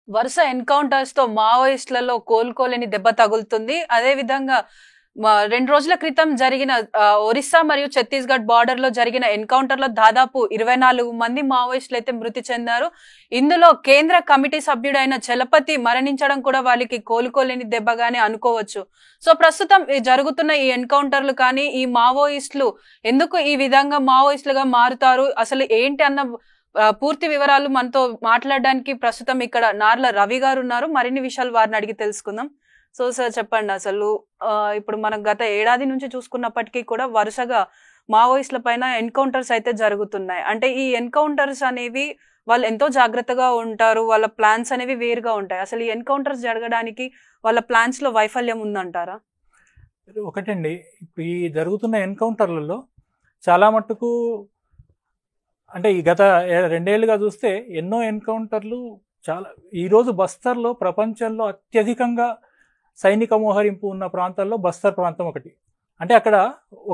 వరుస ఎన్కౌంటర్స్ తో మావోయిస్టులలో కోలుకోలేని దెబ్బ తగులుతుంది. అదే విధంగా 2 రోజుల క్రితం జరిగిన ఒరిస్సా మరియు ఛత్తీస్గఢ్ బార్డర్ లో జరిగిన ఎన్కౌంటర్ లో దాదాపు 24 మంది మావోయిస్టులు అయితే మృతి చెందారు. ఇందులో కేంద్ర కమిటీ సభ్యుడైన చలపతి మరణించడం కూడా వాళ్ళకి కోలుకోలేని దెబ్బగానే అనుకోవచ్చు. సో ప్రస్తుతం జరుగుతున్న ఈ ఎన్కౌంటర్లు కానీ ఈ మావోయిస్టులు ఎందుకు ఈ విధంగా మావోయిస్టులుగా మారుతారు, అసలు ఏంటి అన్న పూర్తి వివరాలు మనతో మాట్లాడడానికి ప్రస్తుతం ఇక్కడ నార్ల రవి గారు ఉన్నారు. మరిన్ని విషయాలు వారిని అడిగి తెలుసుకుందాం. సో సార్ చెప్పండి, అసలు ఇప్పుడు మనం గత ఏడాది నుంచి చూసుకున్నప్పటికీ కూడా వరుసగా మావోయిస్టుల పైన ఎన్కౌంటర్స్ అయితే జరుగుతున్నాయి. అంటే ఈ ఎన్కౌంటర్స్ అనేవి వాళ్ళు ఎంతో జాగ్రత్తగా ఉంటారు, వాళ్ళ ప్లాన్స్ అనేవి వేరుగా ఉంటాయి. అసలు ఈ ఎన్కౌంటర్స్ జరగడానికి వాళ్ళ ప్లాన్స్ లో వైఫల్యం ఉందంటారా? ఒకటండి, ఇప్పుడు ఈ జరుగుతున్న ఎన్కౌంటర్లలో చాలా మట్టుకు అంటే ఈ గత 2 ఏళ్ళుగా చూస్తే ఎన్నో ఎన్కౌంటర్లు చాలా. ఈరోజు బస్తర్లో ప్రపంచంలో అత్యధికంగా సైనిక మోహరింపు ఉన్న ప్రాంతాల్లో బస్తర్ ప్రాంతం ఒకటి. అంటే అక్కడ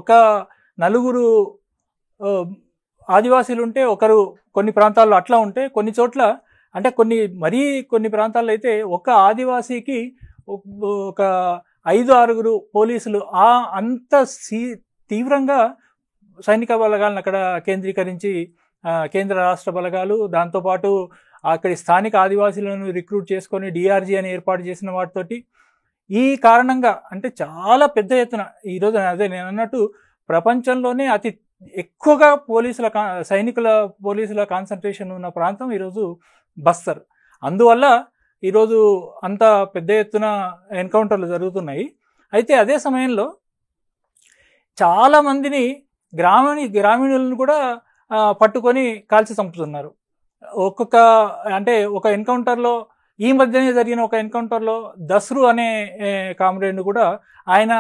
ఒక నలుగురు ఆదివాసీలు ఉంటే ఒకరు, కొన్ని ప్రాంతాల్లో అట్లా ఉంటే, కొన్ని చోట్ల అంటే కొన్ని ప్రాంతాల్లో అయితే ఒక ఆదివాసీకి ఒక 5-6 పోలీసులు అంత తీవ్రంగా సైనిక బలగాలను అక్కడ కేంద్రీకరించి కేంద్ర రాష్ట్ర బలగాలు, దాంతోపాటు అక్కడి స్థానిక ఆదివాసీలను రిక్రూట్ చేసుకొని డిఆర్జీ అని ఏర్పాటు చేసిన వాటితోటి ఈ కారణంగా అంటే చాలా పెద్ద ఎత్తున ఈరోజు అదే నేను అన్నట్టు ప్రపంచంలోనే అతి ఎక్కువగా పోలీసుల కాన్సన్ట్రేషన్ ఉన్న ప్రాంతం ఈరోజు బస్తర్. అందువల్ల ఈరోజు అంత పెద్ద ఎత్తున ఎన్కౌంటర్లు జరుగుతున్నాయి. అయితే అదే సమయంలో చాలామందిని గ్రామీణులను కూడా పట్టుకొని కాల్చి చంపుతున్నారు. ఒక ఎన్కౌంటర్లో ఈ మధ్యనే జరిగిన ఒక ఎన్కౌంటర్లో దస్రు అనే కామ్రేడ్ను కూడా ఆయన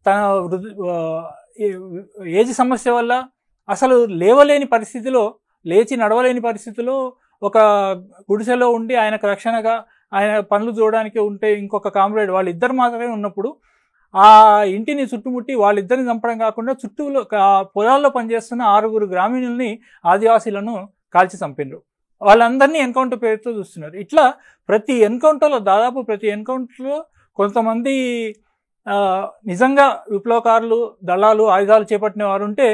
తన ఏజ్ సమస్య వల్ల అసలు లేచి నడవలేని పరిస్థితిలో ఒక గుడిసెలో ఉండి ఆయనకు రక్షణగా ఆయన పనులు చూడడానికి ఉంటే ఇంకొక కామ్రేడ్ వాళ్ళిద్దరు మాత్రమే ఉన్నప్పుడు ఆ ఇంటిని చుట్టుముట్టి వాళ్ళిద్దరిని చంపడం కాకుండా చుట్టూలో పొలాల్లో పనిచేస్తున్న 6 గ్రామీణుల్ని ఆదివాసీలను కాల్చి చంపినారు. వాళ్ళందరినీ ఎన్కౌంటర్ పేరుతో చూస్తున్నారు. ఇట్లా దాదాపు ప్రతి ఎన్కౌంటర్లో కొంతమంది నిజంగా విప్లవకారులు, దళాలు, ఆయుధాలు చేపట్టిన వారు ఉంటే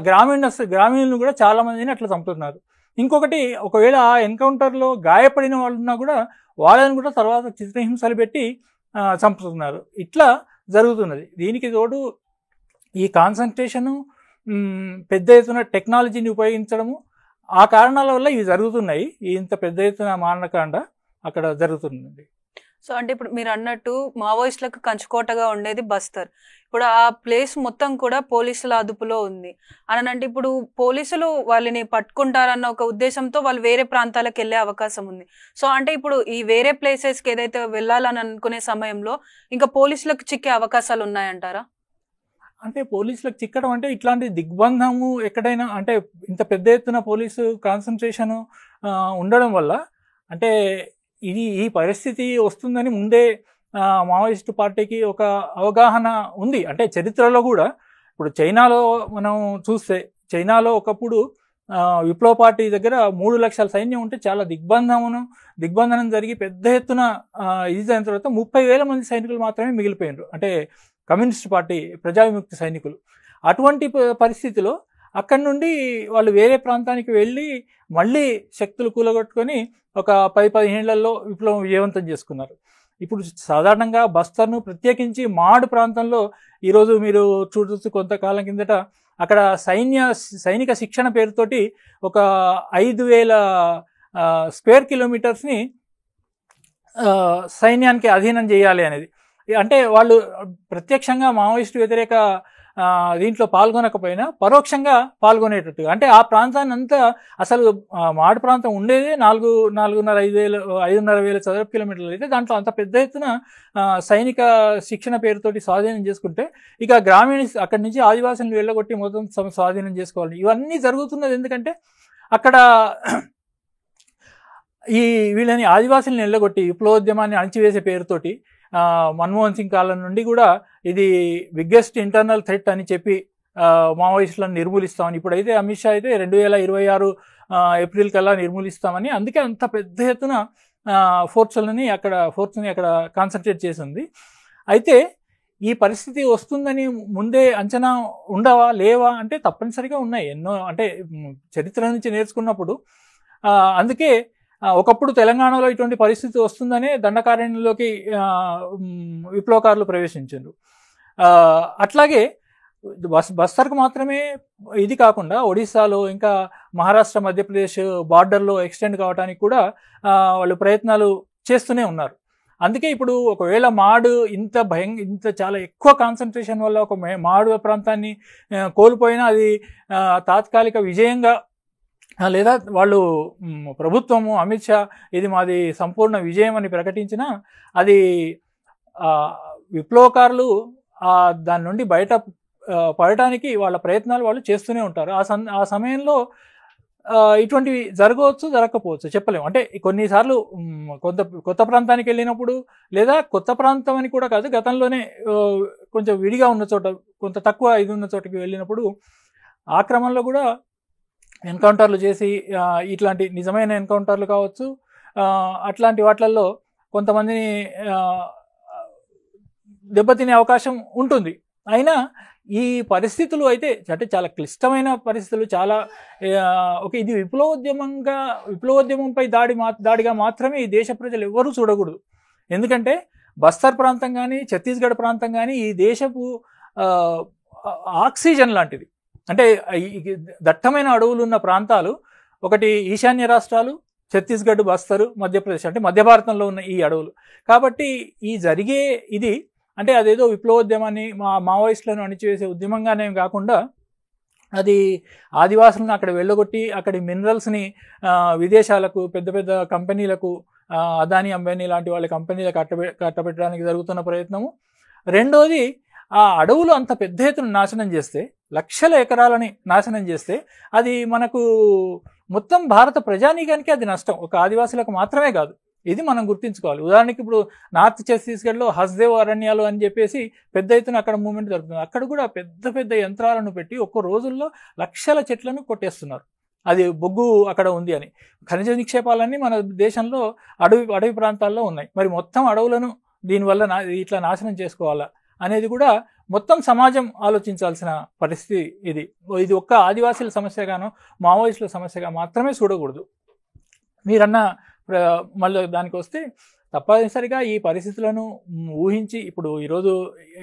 గ్రామీణులను కూడా చాలా మందిని అట్లా చంపుతున్నారు. ఇంకొకటి, ఒకవేళ ఆ ఎన్కౌంటర్లో గాయపడిన వాళ్ళు ఉన్నా కూడా వాళ్ళని కూడా తర్వాత చిత్రహింసలు పెట్టి చంపుతున్నారు. ఇట్లా జరుగుతున్నది. దీనికి తోడు ఈ కాన్సన్ట్రేషను, పెద్ద ఎత్తున టెక్నాలజీని ఉపయోగించడము, ఆ కారణాల వల్ల ఇవి జరుగుతున్నాయి. ఇంత పెద్ద ఎత్తున మారణకాండ అక్కడ జరుగుతుంది. సో అంటే ఇప్పుడు మీరు అన్నట్టు మావోయిస్టులకు కంచుకోటగా ఉండేది బస్తర్. ఇప్పుడు ఆ ప్లేస్ మొత్తం కూడా పోలీసుల అదుపులో ఉంది అని అంటే ఇప్పుడు పోలీసులు వాళ్ళని పట్టుకుంటారన్న ఒక ఉద్దేశంతో వాళ్ళు వేరే ప్రాంతాలకు వెళ్ళే అవకాశం ఉంది. సో అంటే ఇప్పుడు ఈ వేరే ప్లేసెస్కి ఏదైతే వెళ్ళాలని అనుకునే సమయంలో ఇంకా పోలీసులకు చిక్కే అవకాశాలు ఉన్నాయంటారా? అంటే పోలీసులకు చిక్కడం అంటే ఇట్లాంటి దిగ్బంధము ఎక్కడైనా అంటే ఇంత పెద్ద ఎత్తున పోలీసు కాన్సన్ట్రేషను ఉండడం వల్ల అంటే ఈ పరిస్థితి వస్తుందని ముందే మావోయిస్టు పార్టీకి ఒక అవగాహన ఉంది. అంటే చరిత్రలో కూడా ఇప్పుడు చైనాలో మనం చూస్తే, చైనాలో ఒకప్పుడు విప్లవ పార్టీ దగ్గర 3 లక్షల సైన్యం ఉంటే చాలా దిగ్బంధనం జరిగి పెద్ద ఎత్తున ఇది అయిన తర్వాత 30,000 మంది సైనికులు మాత్రమే మిగిలిపోయినారు. అంటే కమ్యూనిస్ట్ పార్టీ ప్రజా విముక్తి సైనికులు. అటువంటి పరిస్థితిలో అక్కడి నుండి వాళ్ళు వేరే ప్రాంతానికి వెళ్ళి మళ్ళీ శక్తులు కూలగొట్టుకొని ఒక 10-15 ఏళ్లలో విప్లవం విజయవంతం చేసుకున్నారు. ఇప్పుడు సాధారణంగా బస్తర్ను ప్రత్యేకించి మాడ్ ప్రాంతంలో ఈరోజు మీరు చూడొచ్చు, కొంతకాలం కిందట అక్కడ సైనిక శిక్షణ పేరుతోటి ఒక 5,000 స్క్వేర్ కిలోమీటర్స్ని సైన్యానికి అధీనం చేయాలి అనేది. అంటే వాళ్ళు ప్రత్యక్షంగా మావోయిస్టు వ్యతిరేక దీంట్లో పాల్గొనకపోయినా పరోక్షంగా పాల్గొనేటట్టుగా, అంటే ఆ ప్రాంతాన్ని అంతా అసలు మాడు ప్రాంతం ఉండేదే 5,500 చదరపు కిలోమీటర్లు అయితే దాంట్లో అంత పెద్ద ఎత్తున సైనిక శిక్షణ పేరుతోటి స్వాధీనం చేసుకుంటే ఇక అక్కడి నుంచి ఆదివాసులను వెళ్ళగొట్టి మొత్తం స్వాధీనం చేసుకోవాలి. ఇవన్నీ జరుగుతున్నది ఎందుకంటే అక్కడ వీళ్ళని ఆదివాసులను వెళ్ళగొట్టి విప్లవోద్యమాన్ని అణచివేసే పేరుతోటి మన్మోహన్ సింగ్ కాలం నుండి కూడా ఇది బిగ్గెస్ట్ ఇంటర్నల్ థ్రెట్ అని చెప్పి మావోయిస్టులను నిర్మూలిస్తామని, ఇప్పుడైతే అమిత్ షా అయితే 2026 ఏప్రిల్ కల్లా నిర్మూలిస్తామని, అందుకే అంత పెద్ద ఎత్తున ఫోర్స్ని అక్కడ కాన్సన్ట్రేట్ చేసింది. అయితే ఈ పరిస్థితి వస్తుందని ముందే అంచనా ఉండవా లేవా అంటే తప్పనిసరిగా ఉన్నాయి ఎన్నో. అంటే చరిత్ర నుంచి నేర్చుకున్నప్పుడు అందుకే ఒకప్పుడు తెలంగాణలో ఇటువంటి పరిస్థితి వస్తుందనే దండకారణ్యంలోకి విప్లవకారులు ప్రవేశించారు. అట్లాగే బస్తర్కు మాత్రమే ఇది కాకుండా ఒడిశాలో ఇంకా మహారాష్ట్ర మధ్యప్రదేశ్ బార్డర్లో ఎక్స్టెండ్ కావడానికి కూడా వాళ్ళు ప్రయత్నాలు చేస్తూనే ఉన్నారు. అందుకే ఇప్పుడు ఒకవేళ మాడు ఇంత చాలా ఎక్కువ కాన్సన్ట్రేషన్ వల్ల ఒక మాడు ప్రాంతాన్ని కోల్పోయినా అది తాత్కాలిక విజయంగా లేదా వాళ్ళు ప్రభుత్వము అమిత్ షా ఇది మాది సంపూర్ణ విజయం అని ప్రకటించినా అది విప్లవకారులు దాని నుండి బయట పడటానికి వాళ్ళ ప్రయత్నాలు వాళ్ళు చేస్తూనే ఉంటారు. ఆ సమయంలో ఇటువంటివి జరగవచ్చు జరగకపోవచ్చు చెప్పలేము. అంటే కొన్నిసార్లు కొత్త ప్రాంతానికి వెళ్ళినప్పుడు లేదా కొత్త ప్రాంతం అని కూడా కాదు, గతంలోనే కొంచెం విడిగా ఉన్న చోట కొంత తక్కువ ఇది ఉన్న చోటకి వెళ్ళినప్పుడు ఆ క్రమంలో కూడా ఎన్కౌంటర్లు చేసి ఇట్లాంటి నిజమైన ఎన్కౌంటర్లు కావచ్చు అట్లాంటి వాటిల్లో కొంతమందిని దెబ్బతినే అవకాశం ఉంటుంది. అయినా ఈ పరిస్థితులు అయితే అంటే చాలా క్లిష్టమైన పరిస్థితులు, చాలా ఇది విప్లవోద్యమంపై దాడిగా మాత్రమే ఈ దేశ ప్రజలు ఎవరూ చూడకూడదు. ఎందుకంటే బస్తర్ ప్రాంతం కానీ ఛత్తీస్గఢ్ ప్రాంతం కానీ ఈ దేశపు ఆక్సిజన్ లాంటిది. అంటే దట్టమైన అడవులు ఉన్న ప్రాంతాలు ఒకటి ఈశాన్య రాష్ట్రాలు, ఛత్తీస్గఢ్, బస్తరు, మధ్యప్రదేశ్ అంటే మధ్య భారతంలో ఉన్న ఈ అడవులు. కాబట్టి ఈ జరిగే ఇది అంటే అదేదో విప్లవోద్యమాన్ని మావోయిస్టులను అణిచివేసే ఉద్యమంగానే కాకుండా అది ఆదివాసులను అక్కడ వెళ్ళగొట్టి అక్కడి మినరల్స్ని విదేశాలకు పెద్ద పెద్ద కంపెనీలకు అదానీ అంబానీ లాంటి వాళ్ళ కంపెనీలకు కట్టబెట్టడానికి జరుగుతున్న ప్రయత్నము. రెండోది ఆ అడవులు అంత పెద్ద ఎత్తున నాశనం చేస్తే, లక్షల ఎకరాలని నాశనం చేస్తే అది మనకు మొత్తం భారత ప్రజానీకానికి అది నష్టం, ఒక ఆదివాసులకు మాత్రమే కాదు. ఇది మనం గుర్తించుకోవాలి. ఉదాహరణకి ఇప్పుడు నార్త్ ఛత్తీస్గఢ్లో హస్దేవ్ అరణ్యాలు అని చెప్పేసి పెద్ద ఎత్తున అక్కడ మూవ్మెంట్ జరుగుతుంది. అక్కడ కూడా పెద్ద పెద్ద యంత్రాలను పెట్టి ఒక్క రోజుల్లో లక్షల చెట్లను కొట్టేస్తున్నారు. అది బొగ్గు అక్కడ ఉంది అని. ఖనిజ నిక్షేపాలన్నీ మన దేశంలో అడవి ప్రాంతాల్లో ఉన్నాయి. మరి మొత్తం అడవులను దీనివల్ల ఇట్లా నాశనం చేసుకోవాలా అనేది కూడా మొత్తం సమాజం ఆలోచించాల్సిన పరిస్థితి. ఇది ఒక్క ఆదివాసీల సమస్యగానో మావోయిస్టుల సమస్యగా మాత్రమే చూడకూడదు. మీరన్న మళ్ళీ దానికి వస్తే తప్పనిసరిగా ఈ పరిస్థితులను ఊహించి ఇప్పుడు ఈరోజు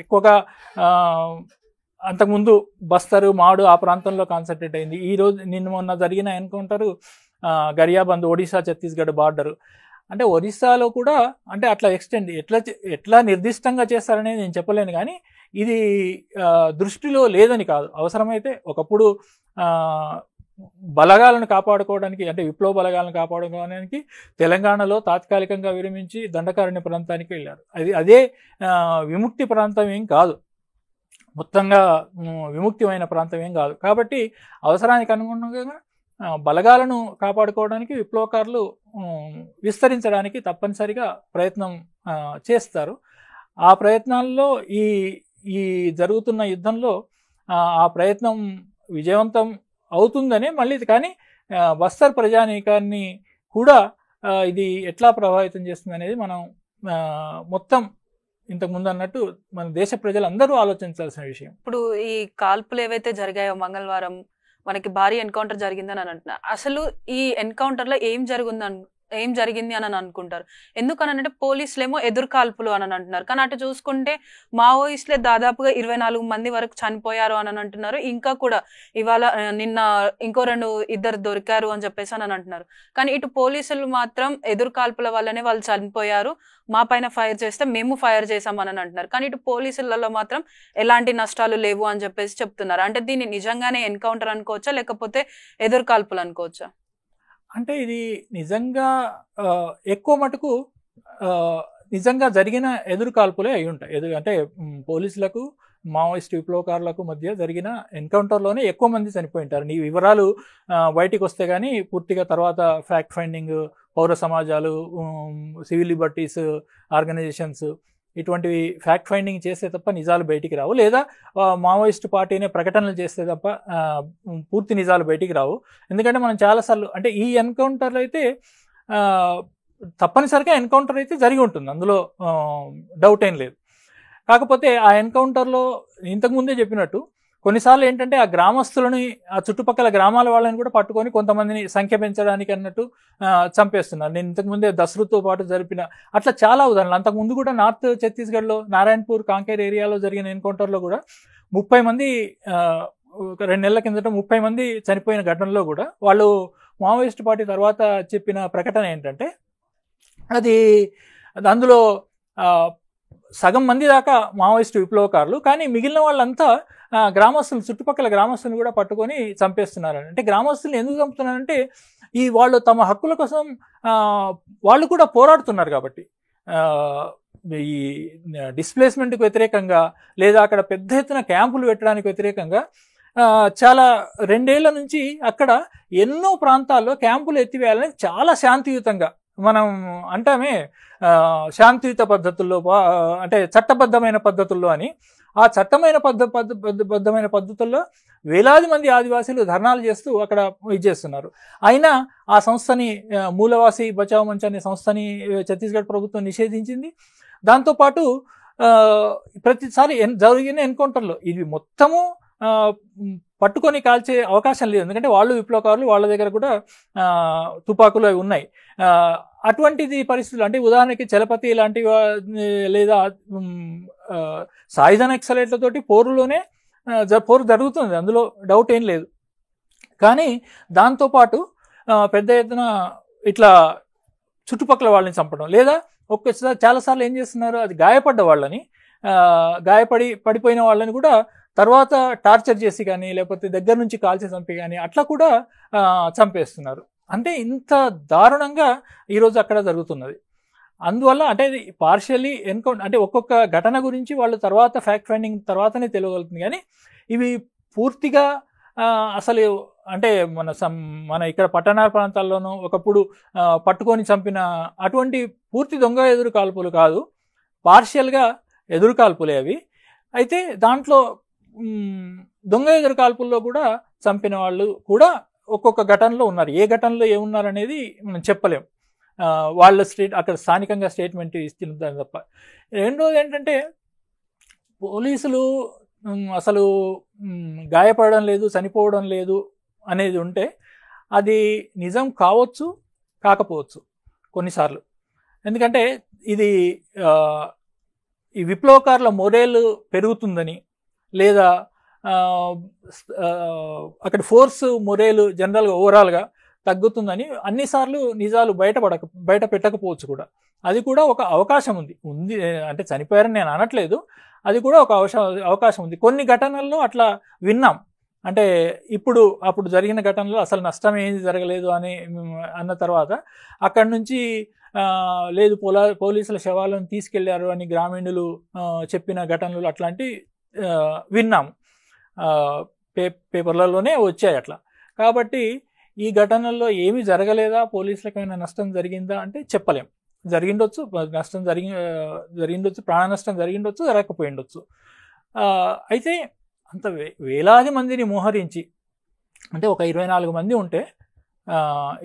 ఎక్కువగా అంతకుముందు బస్తరు, మాడు ఆ ప్రాంతంలో కాన్సన్ట్రేట్ అయింది. నిన్న మొన్న జరిగిన ఎన్కౌంటరు గరియాబంద్, ఒడిశా ఛత్తీస్గఢ్ బార్డరు. అంటే ఒరిస్సాలో కూడా అంటే అట్లా ఎక్స్టెండ్ ఎట్లా నిర్దిష్టంగా చేస్తారనేది నేను చెప్పలేను, కానీ ఇది దృష్టిలో లేదని కాదు. అవసరమైతే ఒకప్పుడు బలగాలను కాపాడుకోవడానికి అంటే విప్లవ బలగాలను కాపాడుకోవడానికి తెలంగాణలో తాత్కాలికంగా విరమించి దండకారణ్య ప్రాంతానికి వెళ్ళారు. అదే విముక్తి ప్రాంతం ఏం కాదు, మొత్తంగా విముక్తమైన ప్రాంతం ఏం కాదు. కాబట్టి అవసరానికి అనుగుణంగా బలగాలను కాపాడుకోవడానికి విప్లవకారులు విస్తరించడానికి తప్పనిసరిగా ప్రయత్నం చేస్తారు. ఆ ప్రయత్నాల్లో ఈ జరుగుతున్న యుద్ధంలో ఆ ప్రయత్నం విజయవంతం అవుతుందనే మళ్ళీ. కానీ బస్తర్ ప్రజానీకాన్ని కూడా ఇది ఎట్లా ప్రభావితం చేస్తుంది అనేది మనం మొత్తం ఇంతకుముందు అన్నట్టు మన దేశ ప్రజలందరూ ఆలోచించాల్సిన విషయం. ఇప్పుడు ఈ కాల్పులు ఏవైతే జరిగాయో మంగళవారం మనకి భారీ ఎన్కౌంటర్ జరిగిందని అంటున్నారు. అసలు ఈ ఎన్కౌంటర్లో ఏం జరిగింది అని అనుకుంటారు. ఎందుకనంటే పోలీసులేమో ఎదురు కాల్పులు అని అంటున్నారు. కానీ అటు చూసుకుంటే మావోయిస్టులే దాదాపుగా 24 మంది వరకు చనిపోయారు అని అంటున్నారు. ఇంకా కూడా ఇవాళ నిన్న ఇంకో 2 దొరికారు అని చెప్పేసి అని అంటున్నారు. కానీ ఇటు పోలీసులు మాత్రం ఎదురు కాల్పుల వల్లనే వాళ్ళు చనిపోయారు, మా పైన ఫైర్ చేస్తే మేము ఫైర్ చేసామని అంటున్నారు. కానీ ఇటు పోలీసులలో మాత్రం ఎలాంటి నష్టాలు లేవు అని చెప్పేసి చెప్తున్నారు. అంటే దీన్ని నిజంగానే ఎన్కౌంటర్ అనుకోవచ్చా లేకపోతే ఎదురు కాల్పులు అనుకోవచ్చా? అంటే ఇది నిజంగా ఎక్కువ మటుకు నిజంగా జరిగిన ఎదురు కాల్పులే అయి ఉంటాయి. అంటే పోలీసులకు మావోయిస్ట్ విప్లవకారులకు మధ్య జరిగిన ఎన్కౌంటర్లోనే ఎక్కువ మంది చనిపోయి ఉంటారు. ఈ వివరాలు బయటికి వస్తే కానీ పూర్తిగా తర్వాత ఫ్యాక్ట్ ఫైండింగ్, పౌర సమాజాలు, సివిల్ లిబర్టీస్ ఆర్గనైజేషన్స్ ఇటువంటివి ఫ్యాక్ట్ ఫైండింగ్ చేస్తే తప్ప నిజాలు బయటికి రావు, లేదా మావోయిస్ట్ పార్టీనే ప్రకటనలు చేస్తే తప్ప పూర్తి నిజాలు బయటికి రావు. ఎందుకంటే మనం చాలాసార్లు అంటే ఈ ఎన్కౌంటర్లు అయితే తప్పనిసరిగా ఎన్కౌంటర్ అయితే జరిగి ఉంటుంది, అందులో డౌట్ ఏం లేదు. కాకపోతే ఆ ఎన్కౌంటర్లో ఇంతకుముందే చెప్పినట్టు కొన్నిసార్లు ఏంటంటే ఆ గ్రామస్తులని, ఆ చుట్టుపక్కల గ్రామాల వాళ్ళని కూడా పట్టుకొని కొంతమందిని సంఖ్య పెంచడానికి అన్నట్టు చంపేస్తున్నారు. నేను ఇంతకుముందే దసరుతో పాటు జరిపిన అట్లా చాలా ఉదాహరణలు. అంతకుముందు కూడా నార్త్ ఛత్తీస్గఢ్లో నారాయణపూర్, కాంకేర్ ఏరియాలో జరిగిన ఎన్కౌంటర్లో కూడా 30 మంది, ఒక 2 నెలల కిందట 30 మంది చనిపోయిన ఘటనలో కూడా వాళ్ళు మావోయిస్ట్ పార్టీ తర్వాత చెప్పిన ప్రకటన ఏంటంటే అది అందులో సగం మంది దాకా మావోయిస్టు విప్లవకారులు, కానీ మిగిలిన వాళ్ళంతా గ్రామస్తులు, చుట్టుపక్కల గ్రామస్తులను కూడా పట్టుకొని చంపేస్తున్నారని. అంటే గ్రామస్తులను ఎందుకు చంపుతున్నారంటే వాళ్ళు తమ హక్కుల కోసం వాళ్ళు కూడా పోరాడుతున్నారు కాబట్టి, ఈ డిస్ప్లేస్మెంట్కి వ్యతిరేకంగా లేదా అక్కడ పెద్ద ఎత్తున క్యాంపులు పెట్టడానికి వ్యతిరేకంగా చాలా 2 ఏళ్ల నుంచి అక్కడ ఎన్నో ప్రాంతాల్లో క్యాంపులు ఎత్తివేయాలని చాలా శాంతియుతంగా, మనం అంటామే శాంతియుత పద్ధతుల్లో, అంటే చట్టబద్ధమైన పద్ధతుల్లో అని, ఆ చట్టమైన బద్ధమైన పద్ధతుల్లో వేలాది మంది ఆదివాసీలు ధర్నాలు చేస్తూ అక్కడ ఇది చేస్తున్నారు. అయినా ఆ సంస్థని, మూలవాసి బచావ్ మంచ్ అనే సంస్థని ఛత్తీస్గఢ్ ప్రభుత్వం నిషేధించింది. దాంతోపాటు ప్రతిసారి జరిగిన ఎన్కౌంటర్లో ఇది మొత్తము పట్టుకొని కాల్చే అవకాశం లేదు, ఎందుకంటే వాళ్ళు విప్లవకారులు, వాళ్ళ దగ్గర కూడా తుపాకులు అవి ఉన్నాయి. అటువంటిది పరిస్థితులు, అంటే ఉదాహరణకి చలపతి లాంటి లేదా సాయుధ నక్సలైట్లతోటి పోరు జరుగుతుంది, అందులో డౌట్ ఏం లేదు. కానీ దాంతోపాటు పెద్ద ఎత్తున ఇట్లా చుట్టుపక్కల వాళ్ళని చంపడం, లేదా ఒక్కసారి చాలాసార్లు ఏం చేస్తున్నారు, అది గాయపడ్డ వాళ్ళని, పడిపోయిన వాళ్ళని కూడా తర్వాత టార్చర్ చేసి కానీ, లేకపోతే దగ్గర నుంచి కాల్చి చంపి కానీ అట్లా కూడా చంపేస్తున్నారు. అంటే ఇంత దారుణంగా ఈరోజు అక్కడ జరుగుతున్నది. అందువల్ల అంటే ఇది పార్షియల్లీ ఎన్కౌంటర్, అంటే ఒక్కొక్క ఘటన గురించి వాళ్ళు తర్వాత ఫ్యాక్ట్ ఫైండింగ్ తర్వాతనే తెలియగలుగుతుంది. కానీ ఇవి పూర్తిగా అసలు అంటే మన ఇక్కడ పట్టణ ప్రాంతాల్లోనూ ఒకప్పుడు పట్టుకొని చంపిన అటువంటి పూర్తి దొంగ ఎదురు కాల్పులు కాదు, పార్షియల్గా ఎదురు కాల్పులే అవి. అయితే దాంట్లో దొంగ ఎదురు కాల్పుల్లో కూడా చంపిన వాళ్ళు కూడా ఒక్కొక్క ఘటనలో ఉన్నారు. ఏ ఘటనలో ఏమున్నారు అనేది మనం చెప్పలేం, వాళ్ళ అక్కడ స్థానికంగా స్టేట్మెంట్ ఇస్తున్నారు తప్ప. రెండోది ఏంటంటే పోలీసులు అసలు గాయపడడం లేదు, చనిపోవడం లేదు అనేది ఉంటే అది నిజం కావచ్చు, కాకపోవచ్చు కొన్నిసార్లు. ఎందుకంటే ఇది ఈ విప్లవకారుల మొరేల్ పెరుగుతుందని, లేదా అక్కడ ఫోర్స్ మొరేల్ జనరల్గా ఓవరాల్గా తగ్గుతుందని అన్నిసార్లు నిజాలు బయట పెట్టకపోవచ్చు కూడా. అది కూడా ఒక అవకాశం ఉంది, అంటే చనిపోయారని నేను అనట్లేదు, అది కూడా ఒక అవకాశం ఉంది. కొన్ని ఘటనల్లో అట్లా విన్నాం, అంటే అప్పుడు జరిగిన ఘటనలో అసలు నష్టం ఏది జరగలేదు అన్న తర్వాత అక్కడి నుంచి లేదు పోలీసుల శవాలను తీసుకెళ్లారు అని గ్రామీణులు చెప్పిన ఘటనలు అట్లాంటి విన్నాం, పేపర్లలోనే వచ్చాయి అట్లా. కాబట్టి ఈ ఘటనల్లో ఏమీ జరగలేదా, పోలీసులకైనా నష్టం జరిగిందా అంటే చెప్పలేం. జరిగిండొచ్చు, నష్టం జరిగిండొచ్చు, ప్రాణ నష్టం జరిగిండొచ్చు, జరగకపోయిండొచ్చు. అయితే అంత వేలాది మందిని మోహరించి, అంటే ఒక 24 మంది ఉంటే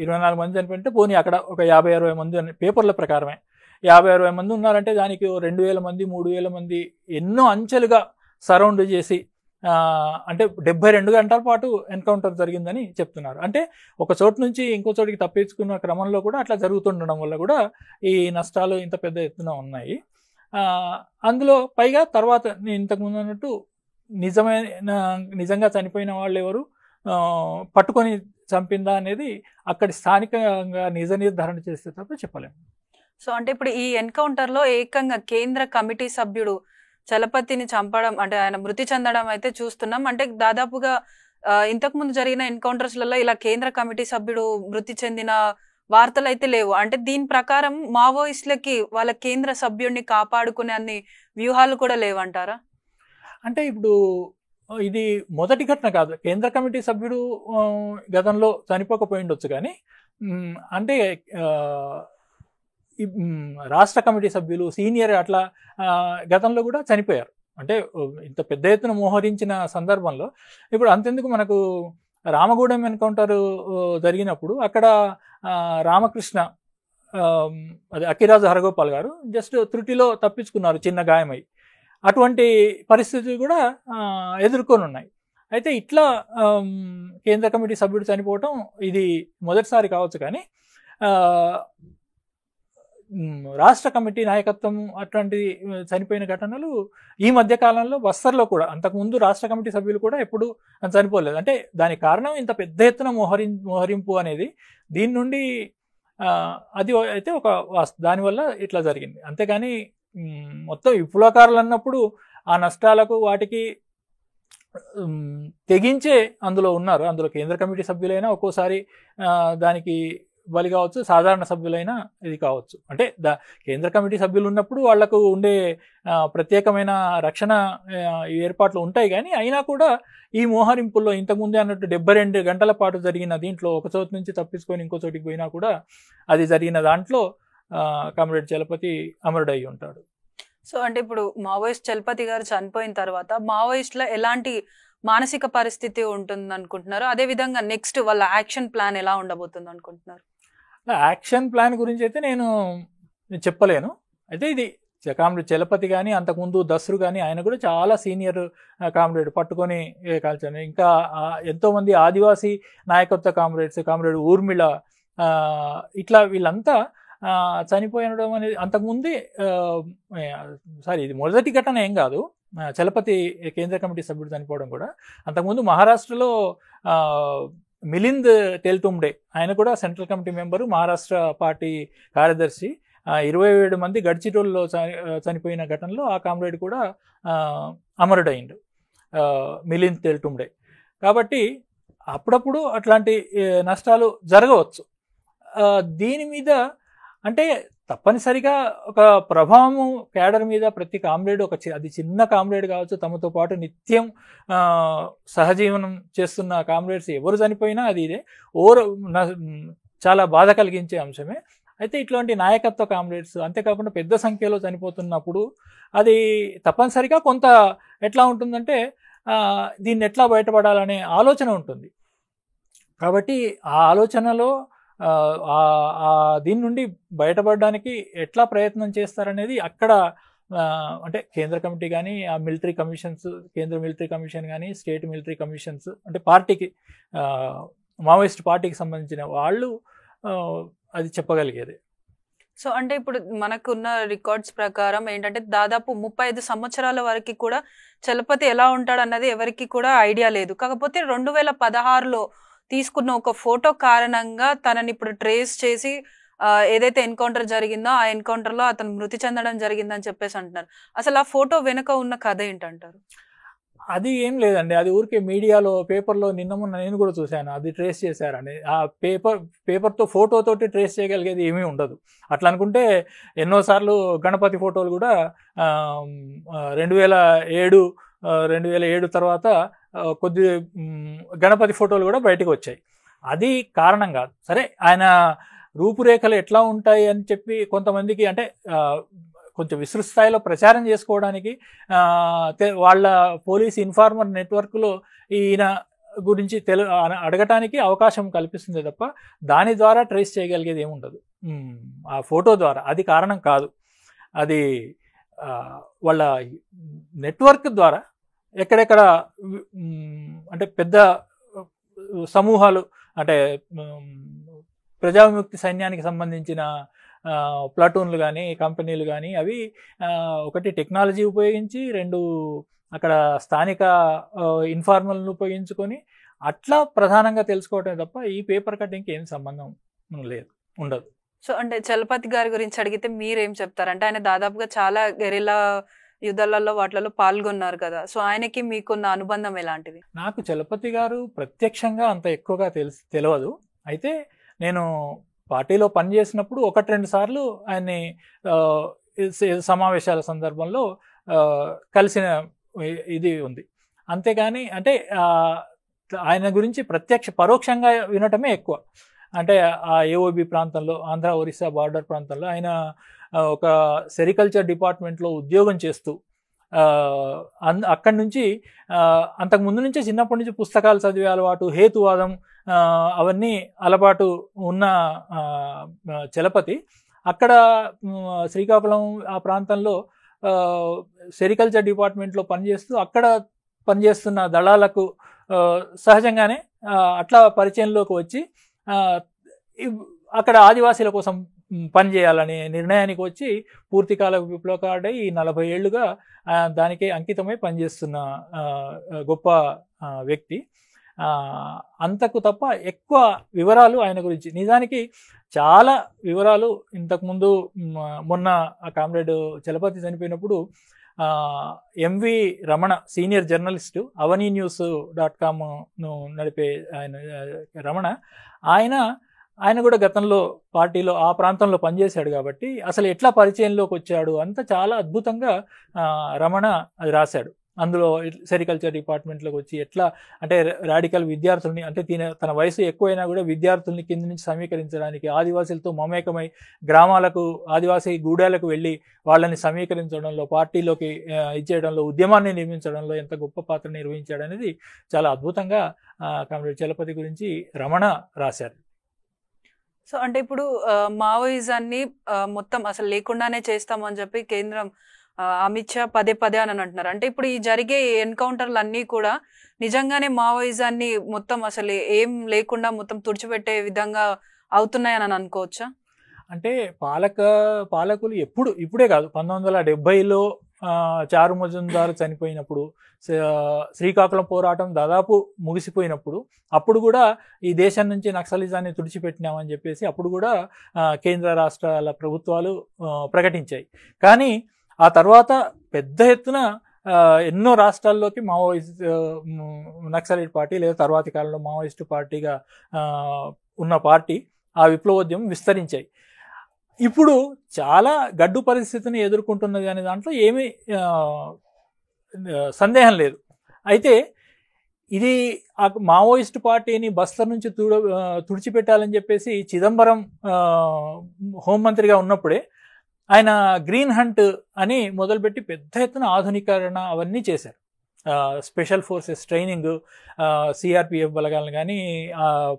24 మంది చనిపోయింటే పోనీ అక్కడ ఒక 50-60 మంది అని పేపర్ల ప్రకారమే 50-60 మంది ఉన్నారంటే దానికి 2000 మంది 3000 మంది ఎన్నో అంచెలుగా సరౌండ్ చేసి అంటే 72 గంటల పాటు ఎన్కౌంటర్ జరిగిందని చెప్తున్నారు. అంటే ఒక చోటు నుంచి ఇంకో చోటికి తప్పించుకున్న క్రమంలో కూడా అట్లా జరుగుతుండడం వల్ల కూడా ఈ నష్టాలు ఇంత పెద్ద ఎత్తున ఉన్నాయి. అందులో పైగా తర్వాత నేను ఇంతకుముందు అన్నట్టు నిజంగా చనిపోయిన వాళ్ళు ఎవరు, పట్టుకొని చంపిందా అనేది అక్కడి స్థానికంగా నిజ నిర్ధారణ చేస్తే తప్ప చెప్పలేము. సో అంటే ఇప్పుడు ఈ ఎన్కౌంటర్ లో ఏకంగా కేంద్ర కమిటీ సభ్యుడు చలపతిని చంపడం, అంటే ఆయన మృతి చెందడం అయితే చూస్తున్నాం. అంటే దాదాపుగా ఇంతకు ముందు జరిగిన ఎన్కౌంటర్స్లలో ఇలా కేంద్ర కమిటీ సభ్యుడు మృతి చెందిన వార్తలు అయితే లేవు. అంటే దీని ప్రకారం మావోయిస్టులకి వాళ్ళ కేంద్ర సభ్యుడిని కాపాడుకునే అన్ని వ్యూహాలు కూడా లేవంటారా? అంటే ఇప్పుడు ఇది మొదటి ఘటన కాదు, కేంద్ర కమిటీ సభ్యుడు గతంలో చనిపోకపోయిండొచ్చు, కానీ అంటే రాష్ట్ర కమిటీ సభ్యులు సీనియర్ అట్లా గతంలో కూడా చనిపోయారు. అంటే ఇంత పెద్ద ఎత్తున మోహరించిన సందర్భంలో ఇప్పుడు అంతెందుకు, మనకు రామగూడెం ఎన్కౌంటర్ జరిగినప్పుడు అక్కడ రామకృష్ణ అది అకిరాజ్ హరగోపాల్ గారు జస్ట్ త్రుటిలో తప్పించుకున్నారు చిన్న గాయమై. అటువంటి పరిస్థితులు కూడా ఎదుర్కొని ఉన్నాయి. అయితే ఇట్లా కేంద్ర కమిటీ సభ్యుడు చనిపోవటం ఇది మొదటిసారి కావచ్చు, కానీ రాష్ట్ర కమిటీ నాయకత్వం అట్లాంటి చనిపోయిన ఘటనలు ఈ మధ్య కాలంలో బస్తర్లో కూడా, అంతకుముందు రాష్ట్ర కమిటీ సభ్యులు కూడా ఎప్పుడు చనిపోలేదు. అంటే దానికి కారణం ఇంత పెద్ద ఎత్తున మోహరింపు అనేది. దీని నుండి అది అయితే ఒక దానివల్ల ఇట్లా జరిగింది. అంతేగాని మొత్తం విప్లవకారులు అన్నప్పుడు ఆ నష్టాలకు వాటికి తెగించే అందులో ఉన్నారు. అందులో కేంద్ర కమిటీ సభ్యులైనా ఒక్కోసారి దానికి బలి కావచ్చు, సాధారణ సభ్యులైనా ఇది కావచ్చు. అంటే కేంద్ర కమిటీ సభ్యులు ఉన్నప్పుడు వాళ్లకు ఉండే ప్రత్యేకమైన రక్షణ ఏర్పాట్లు ఉంటాయి. కానీ అయినా కూడా ఈ మోహరింపుల్లో ఇంతకుముందే అన్నట్టు 72 గంటల పాటు జరిగిన దీంట్లో ఒక చోటు నుంచి తప్పించుకొని ఇంకో చోటికి పోయినా కూడా అది జరిగిన దాంట్లో కామ్రేడ్ చలపతి అమరుడై ఉంటాడు. సో అంటే ఇప్పుడు మావోయిస్ట్ చలపతి గారు చనిపోయిన తర్వాత మావోయిస్టుల ఎలాంటి మానసిక పరిస్థితి ఉంటుంది అనుకుంటున్నారు? అదే విధంగా నెక్స్ట్ వాళ్ళ యాక్షన్ ప్లాన్ ఎలా ఉండబోతుంది అనుకుంటున్నారు? యాక్షన్ ప్లాన్ గురించి అయితే నేను చెప్పలేను. అయితే ఇది కామ్రేడ్ చలపతి కానీ అంతకుముందు దస్రు కానీ ఆయన కూడా చాలా సీనియర్ కామ్రేడ్, పట్టుకొని కాల్చాను. ఇంకా ఎంతోమంది ఆదివాసీ నాయకత్వ కామ్రేడ్స్, కామ్రేడ్ ఊర్మిళ, ఇట్లా వీళ్ళంతా చనిపోయడం అనేది అంతకుముందే ఇది మొదటి ఘటన ఏం కాదు. చలపతి కేంద్ర కమిటీ సభ్యుడు చనిపోవడం కూడా అంతకుముందు మహారాష్ట్రలో మిలింద్ టెల్టుమ్డే, ఆయన కూడా central committee member, Maharashtra party కార్యదర్శి. 27 మంది గడ్చిరోల్లో చనిపోయిన ఘటనలో ఆ కామ్రేడ్ కూడా అమరుడైండు, మిలింద్ టెల్టుమ్డే. కాబట్టి అప్పుడప్పుడు అట్లాంటి నష్టాలు జరగవచ్చు. దీని మీద అంటే తప్పనిసరిగా ఒక ప్రభావము క్యాడర్ మీద ప్రతి కామ్రేడ్ అది చిన్న కామ్రేడ్ కావచ్చు, తమతో పాటు నిత్యం సహజీవనం చేస్తున్న కామ్రేడ్స్ ఎవరు చనిపోయినా అది ఇదే చాలా బాధ కలిగించే అంశమే. అయితే ఇట్లాంటి నాయకత్వ కామ్రేడ్స్ అంతేకాకుండా పెద్ద సంఖ్యలో చనిపోతున్నప్పుడు అది తప్పనిసరిగా కొంత ఎట్లా ఉంటుందంటే దీన్ని ఎట్లా బయటపడాలనే ఆలోచన ఉంటుంది. కాబట్టి ఆ ఆలోచనలో దీని నుండి బయటపడడానికి ఎట్లా ప్రయత్నం చేస్తారనేది అక్కడ అంటే కేంద్ర కమిటీ కానీ, ఆ మిలిటరీ కమిషన్స్, కేంద్ర మిలిటరీ కమిషన్ కానీ, స్టేట్ మిలిటరీ కమిషన్స్, అంటే పార్టీకి మావోయిస్ట్ పార్టీకి సంబంధించిన వాళ్ళు అది చెప్పగలిగేది. సో అంటే ఇప్పుడు మనకున్న రికార్డ్స్ ప్రకారం ఏంటంటే దాదాపు 35 సంవత్సరాల వరకు కూడా చలపతి ఎలా ఉంటాడు అన్నది ఎవరికి కూడా ఐడియా లేదు. కాకపోతే 2016లో తీసుకున్న ఒక ఫోటో కారణంగా తనని ఇప్పుడు ట్రేస్ చేసి ఏదైతే ఎన్కౌంటర్ జరిగిందో ఆ ఎన్కౌంటర్లో అతను మృతి చెందడం జరిగిందని చెప్పేసి అంటున్నారు. అసలు ఆ ఫోటో వెనుక ఉన్న కథ ఏంటంటారు? అది ఏం లేదండి, అది ఊరికే మీడియాలో పేపర్లో నిన్న మొన్న నేను కూడా చూశాను, అది ట్రేస్ చేశారని. ఆ పేపర్తో ఫోటోతోటి ట్రేస్ చేయగలిగేది ఏమీ ఉండదు. అట్లా అనుకుంటే ఎన్నోసార్లు గణపతి ఫోటోలు కూడా 2007 తర్వాత కొద్ది గణపతి ఫోటోలు కూడా బయటకు వచ్చాయి. అది కారణం కాదు. సరే, ఆయన రూపురేఖలు ఎట్లా ఉంటాయి అని చెప్పి కొంతమందికి అంటే కొంచెం విస్తృత స్థాయిలో ప్రచారం చేసుకోవడానికి వాళ్ళ పోలీస్ ఇన్ఫార్మర్ నెట్వర్క్లో ఈయన గురించి అడగటానికి అవకాశం కల్పిస్తుంది తప్ప దాని ద్వారా ట్రేస్ చేయగలిగేది ఏముండదు ఆ ఫోటో ద్వారా. అది కారణం కాదు. అది వాళ్ళ నెట్వర్క్ ద్వారా ఎక్కడెక్కడ అంటే పెద్ద సమూహాలు అంటే ప్రజావిముక్తి సైన్యానికి సంబంధించిన ప్లాటూన్లు కానీ కంపెనీలు కానీ అవి ఒకటి టెక్నాలజీ ఉపయోగించి, 2 అక్కడ స్థానిక ఇన్ఫార్మల్ని ఉపయోగించుకొని అట్లా ప్రధానంగా తెలుసుకోవటమే తప్ప ఈ పేపర్ కటింగ్కి ఏం సంబంధం ఉండదు. సో అంటే చలపతి గారి గురించి అడిగితే మీరేం చెప్తారంటే ఆయన దాదాపుగా చాలా గెరిల్లా యుద్ధాలలో వాటిలలో పాల్గొన్నారు కదా, సో ఆయనకి మీకున్న అనుబంధం ఎలాంటిది? నాకు చలపతి గారు ప్రత్యక్షంగా అంత ఎక్కువగా తెలియదు. అయితే నేను పార్టీలో పనిచేసినప్పుడు 1-2 సార్లు ఆయన్ని సమావేశాల సందర్భంలో కలిసిన ఇది ఉంది. అంతేగాని అంటే ఆయన గురించి పరోక్షంగా వినటమే ఎక్కువ. అంటే ఆ ఏఓబి ప్రాంతంలో, ఆంధ్ర ఒరిస్సా బార్డర్ ప్రాంతంలో ఆయన ఒక సెరికల్చర్ డిపార్ట్మెంట్లో ఉద్యోగం చేస్తూ అక్కడి నుంచి అంతకుముందు నుంచే చిన్నప్పటి నుంచి పుస్తకాలు చదివే అలవాటు, హేతువాదం అవన్నీ అలవాటు ఉన్న చలపతి అక్కడ శ్రీకాకుళం ఆ ప్రాంతంలో సెరికల్చర్ డిపార్ట్మెంట్లో పనిచేస్తూ అక్కడ పనిచేస్తున్న దళాలకు సహజంగానే అట్లా పరిచయంలోకి వచ్చి అక్కడ ఆదివాసీల కోసం పనిచేయాలనే నిర్ణయానికి వచ్చి పూర్తికాల విప్లవకారుడై ఈ 40 ఏళ్లుగా దానికే అంకితమై పనిచేస్తున్న గొప్ప వ్యక్తి. అంతకు తప్ప ఎక్కువ వివరాలు ఆయన గురించి, నిజానికి చాలా వివరాలు ఇంతకుముందు మొన్న కామ్రేడ్ చలపతి చనిపోయినప్పుడు MV Ramana senior journalist avaninews.com నడిపే ఆయన రమణ, ఆయన కూడా గతంలో పార్టీలో ఆ ప్రాంతంలో పనిచేశాడు కాబట్టి అసలు ఎట్లా పరిచయంలోకి వచ్చాడు అంతా చాలా అద్భుతంగా రమణ అది రాశాడు. అందులో సెరికల్చర్ డిపార్ట్మెంట్లోకి వచ్చి ఎట్లా అంటే రాడికల్ విద్యార్థుల్ని, అంటే తన వయసు ఎక్కువైనా కూడా విద్యార్థుల్ని కింద నుంచి సమీకరించడానికి, ఆదివాసీలతో మమేకమై గ్రామాలకు ఆదివాసీ గూడాలకు వెళ్ళి వాళ్ళని సమీకరించడంలో, పార్టీలోకి ఇచ్చేయడంలో, ఉద్యమాన్ని నిర్మించడంలో ఎంత గొప్ప పాత్ర నిర్వహించాడనేది చాలా అద్భుతంగా కామ్రేడ్ చలపతి గురించి రమణ రాశారు. సో అంటే ఇప్పుడు మావోయిజాన్ని మొత్తం అసలు లేకుండానే చేస్తామని చెప్పి కేంద్రం అమిత్ షా పదే అని అంటున్నారు. అంటే ఇప్పుడు ఈ జరిగే ఎన్కౌంటర్లు అన్నీ కూడా నిజంగానే మావోయిజాన్ని మొత్తం అసలు ఏం లేకుండా మొత్తం తుడిచిపెట్టే విధంగా అవుతున్నాయని అనుకోవచ్చా? అంటే పాలకులు ఇప్పుడే కాదు, 1970లో చారు మజుందార్ చనిపోయినప్పుడు, శ్రీకాకుళం పోరాటం దాదాపు ముగిసిపోయినప్పుడు, అప్పుడు కూడా ఈ దేశం నుంచి నక్సలిజాన్ని తుడిచిపెట్టినామని చెప్పేసి అప్పుడు కూడా కేంద్ర రాష్ట్రాల ప్రభుత్వాలు ప్రకటించాయి. కానీ ఆ తర్వాత పెద్ద ఎత్తున ఎన్నో రాష్ట్రాల్లోకి మావోయిస్ట్ నక్సలైట్ పార్టీ లేదా తర్వాతి కాలంలో మావోయిస్టు పార్టీగా ఉన్న పార్టీ ఆ విప్లవోద్యమం విస్తరించాయి. ఇప్పుడు చాలా గడ్డు పరిస్థితిని ఎదుర్కొంటున్నది అనే దాంట్లో ఏమీ సందేహం లేదు. అయితే ఇది మావోయిస్టు పార్టీని బస్తర్ నుంచి తుడిచిపెట్టాలని చెప్పేసి చిదంబరం హోంమంత్రిగా ఉన్నప్పుడే ఆయన గ్రీన్ హంట్ అని మొదలుపెట్టి పెద్ద ఎత్తున ఆధునీకరణ అవన్నీ చేశారు. స్పెషల్ ఫోర్సెస్ ట్రైనింగ్, సిఆర్పిఎఫ్ బలగాలను కానీ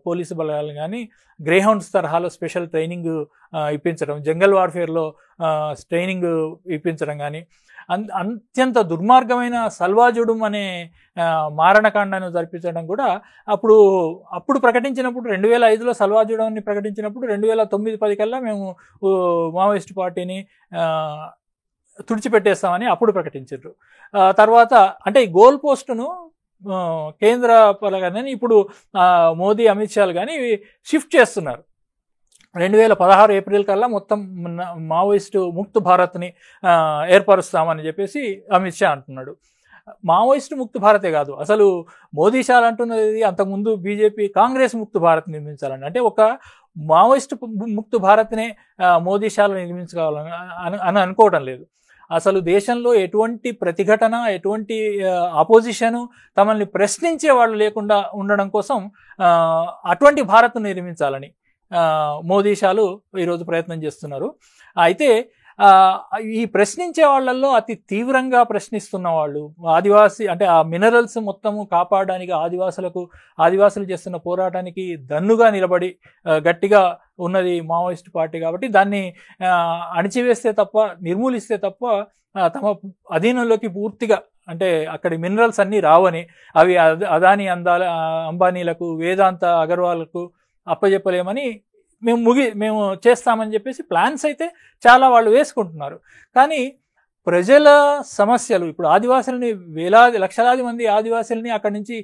పోలీసు బలగాలను కానీ గ్రేహౌండ్స్ తరహాలో స్పెషల్ ట్రైనింగ్ ఇప్పించడం, జంగల్ వార్ఫేర్లో ట్రైనింగ్ ఇప్పించడం కానీ, అత్యంత దుర్మార్గమైన సల్వాజుడుం అనే మారణకాండను జరిపించడం కూడా అప్పుడు ప్రకటించినప్పుడు 2005లో సల్వాజుడంని ప్రకటించినప్పుడు 2009-10 కల్లా మేము మావోయిస్టు పార్టీని తుడిచిపెట్టేస్తామని అప్పుడు ప్రకటించారు. తర్వాత అంటే ఈ గోల్ పోస్టును కేంద్ర పరంగానే ఇప్పుడు మోదీ అమిత్ షాలు కానీ షిఫ్ట్ చేస్తున్నారు. 2016 ఏప్రిల్ కల్లా మొత్తం మావోయిస్టు ముక్త్ భారత్ని ఏర్పరుస్తామని చెప్పేసి అమిత్ షా అంటున్నాడు. మావోయిస్టు ముక్త్ భారతే కాదు, అసలు మోదీ షా అంటున్నది అంతకుముందు బీజేపీ కాంగ్రెస్ ముక్త్ భారత్ నిర్మించాలని, అంటే ఒక మావోయిస్టు ముక్త్ భారత్నే మోదీ షాలు నిర్మించుకోవాలని అని అనుకోవడం లేదు. అసలు దేశంలో ఎటువంటి ప్రతిఘటన, ఎటువంటి ఆపోజిషను, తమల్ని ప్రశ్నించే వాళ్ళు లేకుండా ఉండడం కోసం అటువంటి భారత్ నిర్మించాలని మోదీ షాలు ఈరోజు ప్రయత్నం చేస్తున్నారు. అయితే ఈ ప్రశ్నించే వాళ్ళల్లో అతి తీవ్రంగా ప్రశ్నిస్తున్న వాళ్ళు ఆదివాసీ, అంటే ఆ మినరల్స్ మొత్తము కాపాడడానికి ఆదివాసులు చేస్తున్న పోరాటానికి దన్నుగా నిలబడి గట్టిగా ఉన్నది మావోయిస్ట్ పార్టీ. కాబట్టి దాన్ని అణిచివేస్తే తప్ప, నిర్మూలిస్తే తప్ప తమ అధీనంలోకి పూర్తిగా, అంటే అక్కడి మినరల్స్ అన్నీ రావని, అవి అదాని అంబానీలకు, వేదాంత అగర్వాల్కు అప్పచెప్పలేమని మేము చేస్తామని చెప్పేసి ప్లాన్స్ అయితే చాలా వాళ్ళు వేసుకుంటున్నారు. కానీ ప్రజల సమస్యలు, ఇప్పుడు ఆదివాసులని లక్షలాది మంది ఆదివాసులని అక్కడి నుంచి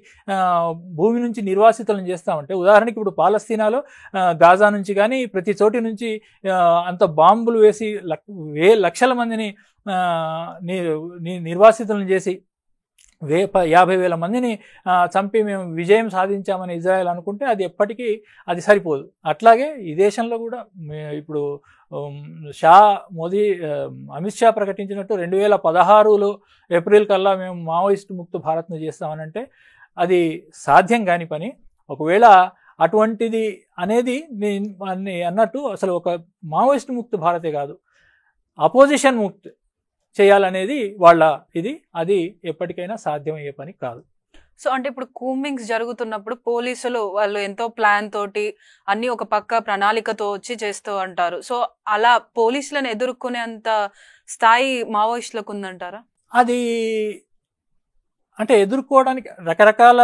భూమి నుంచి నిర్వాసితులను చేస్తామంటే, ఉదాహరణకి ఇప్పుడు పాలస్తీనాలో గాజా నుంచి కానీ ప్రతి చోటి నుంచి అంత బాంబులు వేసి లక్షల మందిని నిర్వాసితులను చేసి 50,000 మందిని చంపి మేము విజయం సాధించామని ఇజ్రాయెల్ అనుకుంటే అది ఎప్పటికీ అది సరిపోదు. అట్లాగే ఈ దేశంలో కూడా ఇప్పుడు అమిత్ షా ప్రకటించినట్టు 2016లో ఏప్రిల్ కల్లా మేము మావోయిస్టు ముక్త భారత్ను చేస్తామనంటే అది సాధ్యం కాని పని. ఒకవేళ అటువంటిది అనేది అన్నట్టు అసలు ఒక మావోయిస్టు ముక్త భారతే కాదు, అపోజిషన్ ముక్త్ చేయాలనేది అది ఎప్పటికైనా సాధ్యమయ్యే పని కాదు. సో అంటే ఇప్పుడు కూంబింగ్స్ జరుగుతున్నప్పుడు పోలీసులు వాళ్ళు ఎంతో ప్లాన్ తోటి అన్ని ఒక పక్క ప్రణాళికతో వచ్చి చేస్తూ అంటారు. సో అలా పోలీసులను ఎదుర్కొనేంత స్థాయి మావోయిస్టులకు ఉందంటారా? అది అంటే ఎదుర్కోవడానికి రకరకాల,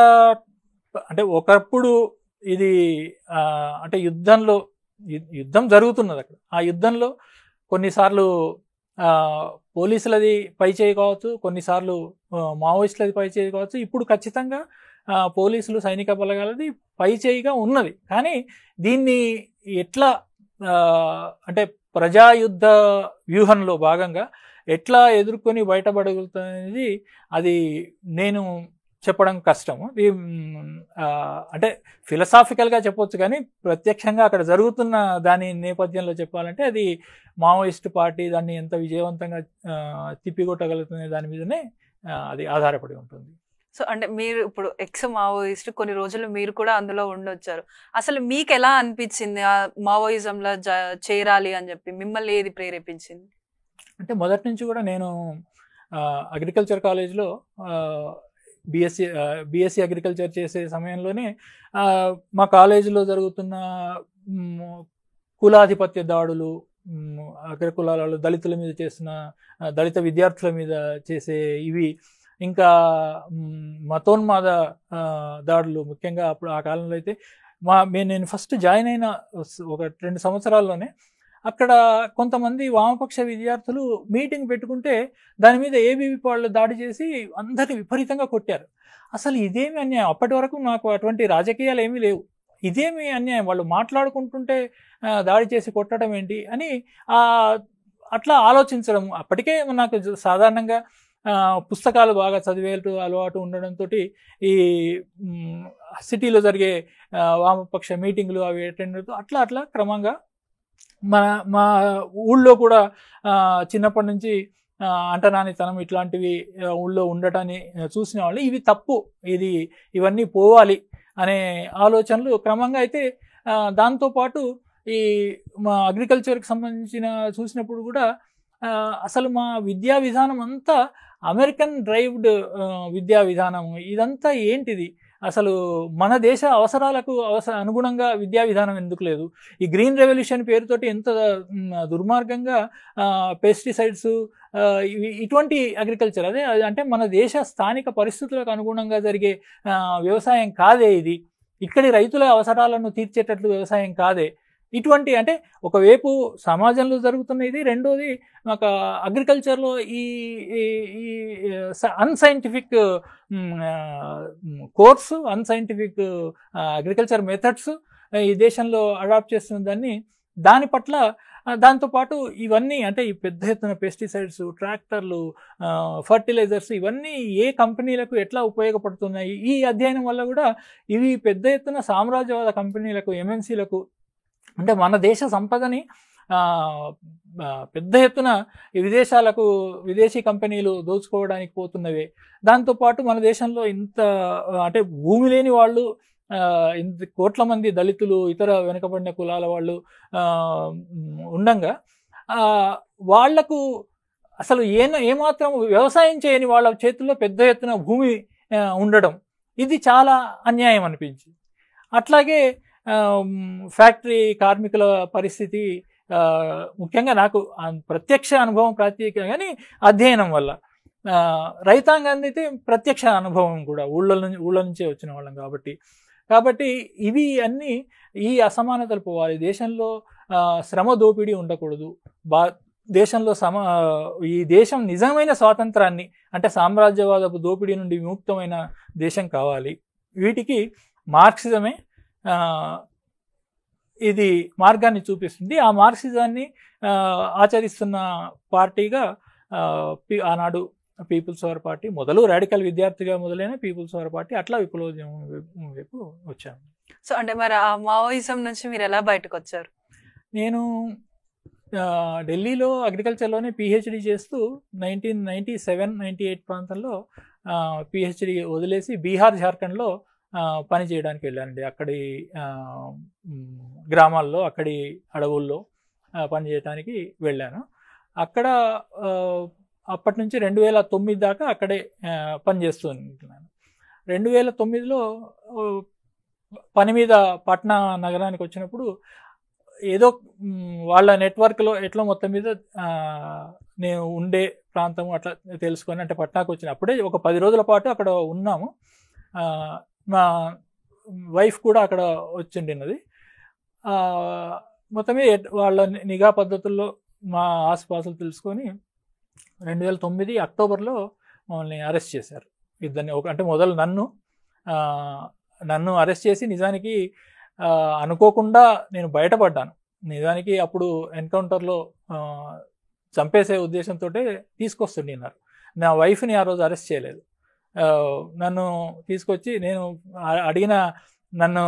అంటే ఒకప్పుడు ఇది అంటే యుద్ధం జరుగుతున్నది అక్కడ. ఆ యుద్ధంలో కొన్నిసార్లు పోలీసులది పై చేయి కావచ్చు, కొన్నిసార్లు మావోయిస్టులది పై చేయి కావచ్చు. ఇప్పుడు ఖచ్చితంగా పోలీసులు, సైనిక బలగాలది పై చేయిగా ఉన్నది. కానీ దీన్ని ఎట్లా అంటే ప్రజాయుద్ధ వ్యూహంలో భాగంగా ఎట్లా ఎదుర్కొని బయటపడగలుగుతుంది అది నేను చెప్పడం కష్టము. అంటే ఫిలసాఫికల్గా చెప్పొచ్చు, కానీ ప్రత్యక్షంగా అక్కడ జరుగుతున్న దాని నేపథ్యంలో చెప్పాలంటే అది మావోయిస్ట్ పార్టీ దాన్ని ఎంత విజయవంతంగా తిప్పికొట్టగలుగుతున్న దాని మీదనే అది ఆధారపడి ఉంటుంది. సో అంటే మీరు ఇప్పుడు ఎక్స్ మావోయిస్ట్, కొన్ని రోజులు మీరు కూడా అందులో ఉండొచ్చారు. అసలు మీకు ఎలా అనిపించింది ఆ మావోయిజంలో చేరాలి అని చెప్పి? మిమ్మల్ని ఏది ప్రేరేపించింది? అంటే మొదటి నుంచి కూడా నేను అగ్రికల్చర్ కాలేజ్లో బీఎస్సీ అగ్రికల్చర్ చేసే సమయంలోనే మా కాలేజీలో జరుగుతున్న కులాధిపత్య దాడులు, అగ్రకులాలలో దళితుల మీద చేసిన, దళిత విద్యార్థుల మీద చేసే ఇవి, ఇంకా మతోన్మాద దాడులు, ముఖ్యంగా అప్పుడు ఆ కాలంలో అయితే నేను ఫస్ట్ జాయిన్ అయిన ఒక 2 సంవత్సరాల్లోనే అక్కడ కొంతమంది వామపక్ష విద్యార్థులు మీటింగ్ పెట్టుకుంటే దాని మీద ఏబీవీ వాళ్ళు దాడి చేసి అందరిని విపరీతంగా కొట్టారు. అసలు ఇదేమి అన్యాయం? అప్పటి వరకు నాకు అటువంటి రాజకీయాలు ఏమీ లేవు. ఇదేమి అన్యాయం? వాళ్ళు మాట్లాడుకుంటుంటే దాడి చేసి కొట్టడం ఏంటి అని అట్లా ఆలోచించడం. అప్పటికే నాకు సాధారణంగా పుస్తకాలు బాగా చదివే అలవాటు ఉండడంతో ఈ సిటీలో జరిగే వామపక్ష మీటింగ్లు అవి అటెండ్ అవుతూ అట్లా క్రమంగా మా ఊళ్ళో కూడా చిన్నప్పటి నుంచి అంటరానితనం ఇట్లాంటివి ఊళ్ళో ఉండటాన్ని చూసిన వాళ్ళు ఇవి తప్పు, ఇవన్నీ పోవాలి అనే ఆలోచనలు క్రమంగా అయితే దాంతోపాటు ఈ మా అగ్రికల్చర్కి సంబంధించిన చూసినప్పుడు కూడా అసలు మా విద్యా విధానం అంతా అమెరికన్ డ్రైవ్డ్ విద్యా విధానం. ఇదంతా ఏంటిది? అసలు మన దేశ అవసరాలకు అనుగుణంగా విద్యా విధానం ఎందుకు లేదు? ఈ గ్రీన్ రెవల్యూషన్ పేరుతోటి ఎంత దుర్మార్గంగా పెస్టిసైడ్స్ ఇటువంటి అగ్రికల్చర్, అదే అంటే మన దేశ స్థానిక పరిస్థితులకు అనుగుణంగా జరిగే వ్యవసాయం కాదే ఇది. ఇక్కడి రైతుల అవసరాలను తీర్చేటట్లు వ్యవసాయం కాదే. ఇటువంటి అంటే ఒకవైపు సమాజంలో జరుగుతున్న ఇది, రెండోది ఒక అగ్రికల్చర్లో ఈ unscientific course, unscientific agriculture methods ఈ దేశంలో అడాప్ట్ చేస్తున్న దాని పట్ల, దాంతోపాటు ఇవన్నీ అంటే ఈ పెద్ద ఎత్తున పెస్టిసైడ్స్, ట్రాక్టర్లు, ఫర్టిలైజర్స్ ఇవన్నీ ఏ కంపెనీలకు ఎట్లా ఉపయోగపడుతున్నాయి, ఈ అధ్యయనం వల్ల కూడా ఇవి పెద్ద ఎత్తున సామ్రాజ్యవాద కంపెనీలకు, ఎంఎన్సీలకు, అంటే మన దేశ సంపదని పెద్ద ఎత్తున విదేశీ కంపెనీలు దోచుకోవడానికి పోతున్నవే. దాంతోపాటు మన దేశంలో ఇంత అంటే భూమి లేని వాళ్ళు, ఇంత కోట్ల మంది దళితులు, ఇతర వెనుకబడిన కులాల వాళ్ళు ఉండంగా వాళ్లకు అసలు ఏమాత్రం వ్యవసాయం చేయని వాళ్ళ చేతుల్లో పెద్ద ఎత్తున భూమి ఉండడం, ఇది చాలా అన్యాయం అనిపించింది. అట్లాగే ఫ్యాక్టరీ కార్మికుల పరిస్థితి, ముఖ్యంగా నాకు ప్రత్యక్ష అనుభవం కానీ అధ్యయనం వల్ల, రైతాంగాన్ని అయితే ప్రత్యక్ష అనుభవం కూడా ఊళ్ళ నుంచే వచ్చిన వాళ్ళం కాబట్టి ఇవి అన్నీ ఈ అసమానతలు పోవాలి. దేశంలో శ్రమ దోపిడీ ఉండకూడదు. దేశంలో ఈ దేశం నిజమైన స్వాతంత్రాన్ని, అంటే సామ్రాజ్యవాదపు దోపిడీ నుండి విముక్తమైన దేశం కావాలి. వీటికి మార్క్సిజమే ఇది మార్గాన్ని చూపిస్తుంది. ఆ మార్క్సిజాన్ని ఆచరిస్తున్న పార్టీగా ఆనాడు పీపుల్స్ పవర్ పార్టీ రాడికల్ విద్యార్థిగా మొదలైన పీపుల్స్ పవర్ పార్టీ అట్లా విప్లవోద్యమం వైపు వచ్చాను. సో అంటే మరి ఆ మావోయిజం నుంచి మీరు ఎలా బయటకు వచ్చారు? నేను ఢిల్లీలో అగ్రికల్చర్లోనే పిహెచ్డి చేస్తూ 1997-98 ప్రాంతంలో పిహెచ్డి వదిలేసి బీహార్, జార్ఖండ్లో పని చేయడానికి వెళ్ళానండి. అక్కడి గ్రామాల్లో, అక్కడి అడవుల్లో పని చేయడానికి వెళ్ళాను. అక్కడ అప్పటి నుంచి 2009 దాకా అక్కడే పనిచేస్తూ ఉంటున్నాను. 2009లో పని మీద పాట్నా నగరానికి వచ్చినప్పుడు ఏదో వాళ్ళ నెట్వర్క్లో ఎట్లా మొత్తం మీద నేను ఉండే ప్రాంతం అట్లా తెలుసుకొని అంటే పట్నాకు వచ్చిన అప్పుడే ఒక 10 రోజుల పాటు అక్కడ ఉన్నాము. మా వైఫ్ కూడా అక్కడ వచ్చిండినది. మొత్తం మీద వాళ్ళ నిఘా పద్ధతుల్లో మా ఆసుపాసులు తెలుసుకొని 2009 అక్టోబర్లో మమ్మల్ని అరెస్ట్ చేశారు ఇద్దరిని. అంటే మొదలు నన్ను అరెస్ట్ చేసి నిజానికి అనుకోకుండా నేను బయటపడ్డాను. నిజానికి అప్పుడు ఎన్కౌంటర్లో చంపేసే ఉద్దేశంతో తీసుకొస్తున్నారు. నా వైఫ్ని ఆ రోజు అరెస్ట్ చేయలేదు. నన్ను తీసుకొచ్చి నేను అడిగిన నన్ను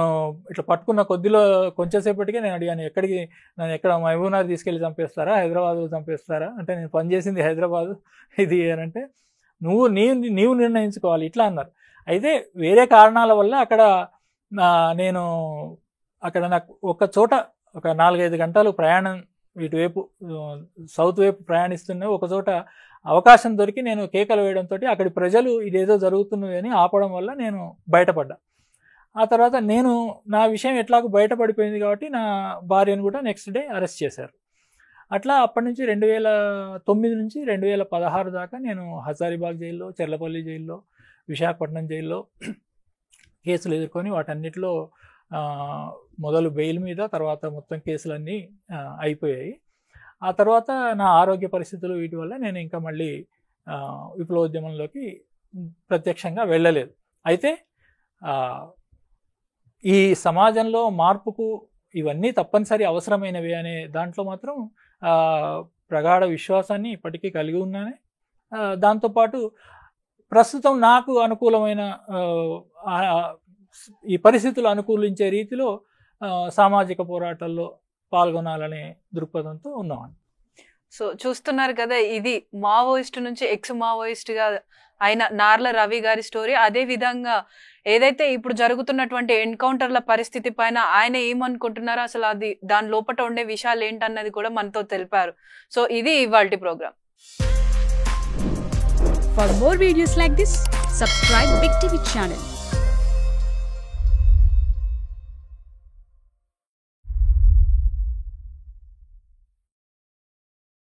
ఇట్లా పట్టుకున్న కొద్దిలో కొంచెంసేపటికే నేను అడిగాను, నన్ను ఎక్కడ మహబూబ్నగర్ తీసుకెళ్ళి చంపేస్తారా, హైదరాబాద్లో చంపేస్తారా అంటే నేను పనిచేసింది హైదరాబాదు ఇది అంటే నీవు నిర్ణయించుకోవాలి ఇట్లా అన్నారు. అయితే వేరే కారణాల వల్ల అక్కడ నాకు ఒక చోట ఒక 4-5 గంటలు ప్రయాణం ఇటువైపు సౌత్ వైపు ప్రయాణిస్తున్న ఒక చోట అవకాశం దొరికి నేను కేకలు వేయడంతో అక్కడి ప్రజలు ఇదేదో జరుగుతున్నది అని ఆపడం వల్ల నేను బయటపడ్డా. ఆ తర్వాత నా విషయం ఎట్లాగో బయటపడిపోయింది కాబట్టి నా భార్యను కూడా నెక్స్ట్ డే అరెస్ట్ చేశారు. అట్లా అప్పటి నుంచి 2009 నుంచి 2016 దాకా నేను హజారీబాగ్ జైల్లో, చెర్లపల్లి జైల్లో, విశాఖపట్నం జైల్లో కేసులు ఎదుర్కొని వాటన్నిటిలో మొదలు బెయిల్ మీద, తర్వాత మొత్తం కేసులన్నీ అయిపోయాయి. ఆ తర్వాత నా ఆరోగ్య పరిస్థితులు వీటి వల్ల నేను ఇంకా మళ్ళీ విప్లవోద్యమంలోకి ప్రత్యక్షంగా వెళ్ళలేదు. అయితే ఈ సమాజంలో మార్పుకు ఇవన్నీ తప్పనిసరి అవసరమైనవి అనే దాంట్లో మాత్రం ప్రగాఢ విశ్వాసాన్ని ఇప్పటికీ కలిగి ఉన్నాను. దాంతోపాటు ప్రస్తుతం నాకు అనుకూలమైన ఈ పరిస్థితులు అనుకూలించే రీతిలో సామాజిక పోరాటాల్లో పాల్గొనాలనే దృక్పథంతో ఉన్నామండి. సో చూస్తున్నారు కదా, ఇది మావోయిస్ట్ నుంచి ఎక్స్ మావోయిస్ట్గా అయిన నార్ల రవి గారి స్టోరీ. అదే విధంగా ఏదైతే ఇప్పుడు జరుగుతున్నటువంటి ఎన్కౌంటర్ల పరిస్థితి పైన ఆయన ఏమనుకుంటున్నారో, అసలు అది దాని లోపల ఉండే విషయాలు ఏంటన్నది కూడా మనతో తెలిపారు. సో ఇది ఇవాల్టి programme. For more videos like this, subscribe Big TV channel.